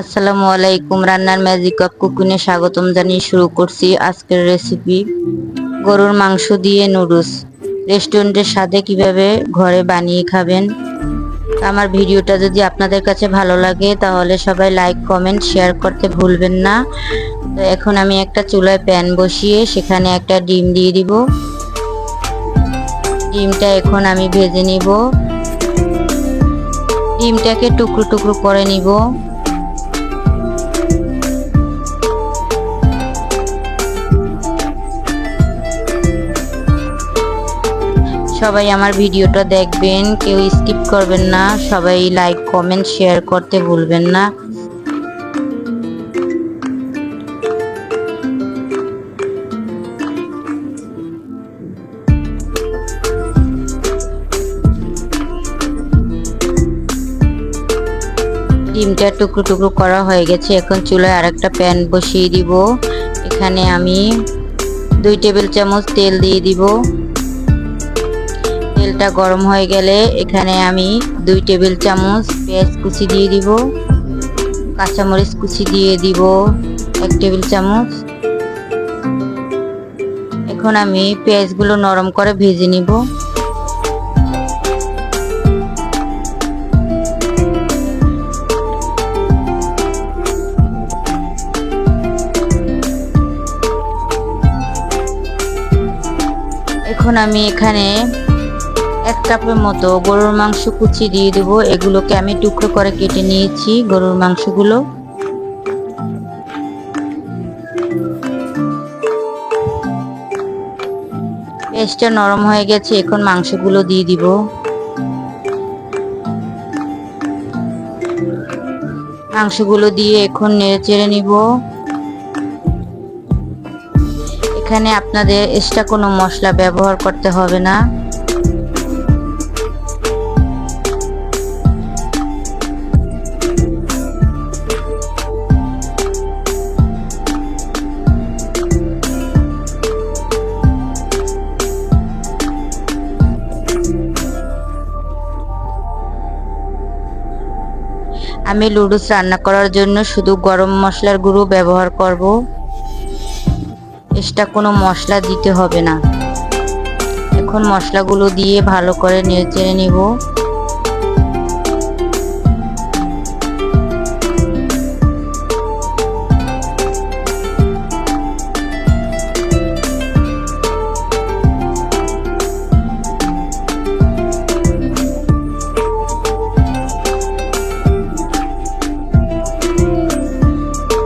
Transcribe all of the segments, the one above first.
আসসালামু আলাইকুম। রান্নার ম্যাজিক অফ কুকিংয়ে স্বাগতম জানিয়ে শুরু করছি আজকের রেসিপি গরুর মাংস দিয়ে নুডলস। রেস্টুরেন্টের স্বাদে কিভাবে ঘরে বানিয়ে খাবেন। আমার ভিডিওটা যদি আপনাদের কাছে ভালো লাগে তাহলে সবাই লাইক কমেন্ট শেয়ার করতে ভুলবেন না। তো এখন আমি একটা চুলায় প্যান বসিয়ে সেখানে একটা ডিম দিয়ে দিব। ডিমটা এখন আমি ভেজে নিব। ডিমটাকে টুকরো টুকরো করে নিব। সবাই আমার ভিডিওটা দেখবেন, কেউ স্কিপ করবেন না, সবাই লাইক কমেন্ট শেয়ার করতে ভুলবেন না। ডিমটা টুকরো টুকরো করা হয়ে গেছে। এখন চুলায় আরেকটা প্যান বসিয়ে দিব। এখানে আমি 2 টেবিল চামচ তেল দিয়ে দিব। তেলটা গরম হয়ে গেলে এখানে আমি 2 টেবিল চামচ পেঁয়াজ কুচি দিয়ে দিব। কাঁচামরিচ কুচি দিয়ে দিব 1 টেবিল চামচ। এখন আমি পেঁয়াজগুলো নরম করে ভেজে নিব। এখন আমি এখানে 1 কাপের মতো গরুর মাংস কুচি দিয়ে দেব। এগুলোকে আমি টুকরো করে কেটে নিয়েছি গরুর মাংসগুলো। পেঁয়াজটা নরম হয়ে গেছে, এখন মাংসগুলো দিয়ে দিব। মাংসগুলো দিয়ে এখন নেড়ে চেড়ে নিব। এখানে আপনাদের এক্সট্রা কোনো মশলা ব্যবহার করতে হবে না। আমি নুডলস রান্না করার জন্য শুধু গরম মশলার গুঁড়ো ব্যবহার করব। এক্সট্রা কোনো মশলা দিতে হবে না। এখন মশলাগুলো দিয়ে ভালো করে নেড়ে চেড়ে নিব।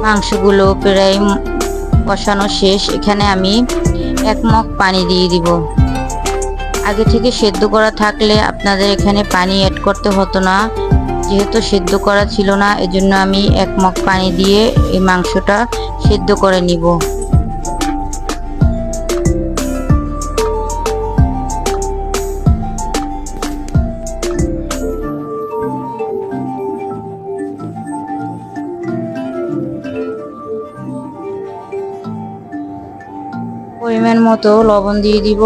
মাংসগুলো প্রায় কষানো শেষ। এখানে আমি 1 মগ পানি দিয়ে দিব। আগে থেকে সেদ্ধ করা থাকলে আপনাদের এখানে পানি অ্যাড করতে হতো না। যেহেতু সেদ্ধ করা ছিল না, এজন্য আমি 1 মগ পানি দিয়ে এই মাংসটা সেদ্ধ করে নিব। পরিমাণ মতো লবণ দিয়ে দিব।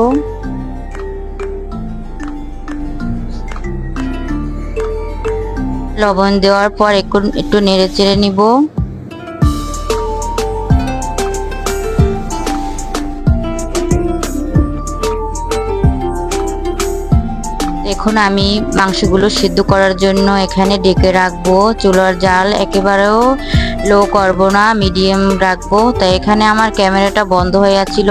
লবণ দেওয়ার পর একটু নেড়ে চেড়ে নিব। এখন আমি মাংসগুলো সিদ্ধ করার জন্য এখানে ঢেকে রাখবো। চুলার জাল একেবারেও লো করব না, মিডিয়াম রাখবো। তাই এখানে আমার ক্যামেরাটা বন্ধ হয়ে যাচ্ছিল,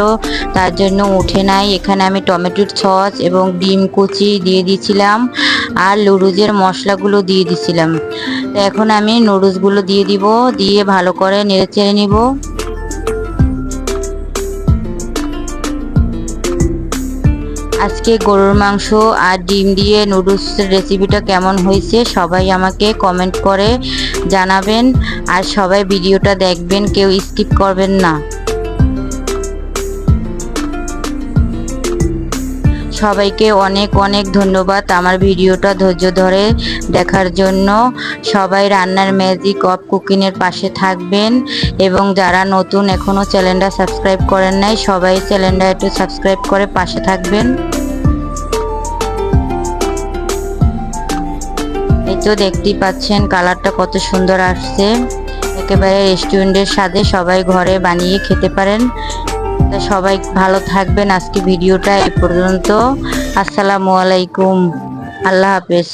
তার জন্য উঠে নাই। এখানে আমি টমেটোর সস এবং ডিম কুচি দিয়ে দিয়েছিলাম আর নুডলসের মশলাগুলো দিয়ে দিয়েছিলাম। তো এখন আমি নুডলসগুলো দিয়ে দিব, দিয়ে ভালো করে নেড়ে চেড়ে নিব। আজকে গরুর মাংস আর ডিম দিয়ে নুডলসের রেসিপিটা কেমন হয়েছে সবাই আমাকে কমেন্ট করে জানাবেন। আর সবাই ভিডিওটা দেখবেন, কেউ স্কিপ করবেন না। সবাইকে অনেক অনেক ধন্যবাদ আমার ভিডিওটা ধৈর্য ধরে দেখার জন্য। সবাই রান্নার ম্যাজিক অফ কুকিংয়ের পাশে থাকবেন এবং যারা নতুন এখনও চ্যানেলটা সাবস্ক্রাইব করেন নাই সবাই চ্যানেলটা একটু সাবস্ক্রাইব করে পাশে থাকবেন। এই তো দেখতেই পাচ্ছেন কালারটা কত সুন্দর আসছে। একেবারে রেস্টুরেন্টের স্বাদে সবাই ঘরে বানিয়ে খেতে পারেন। তো সবাই ভালো থাকবেন। আজকে ভিডিওটা এই পর্যন্ত। আসসালামু আলাইকুম, আল্লাহ হাফেজ।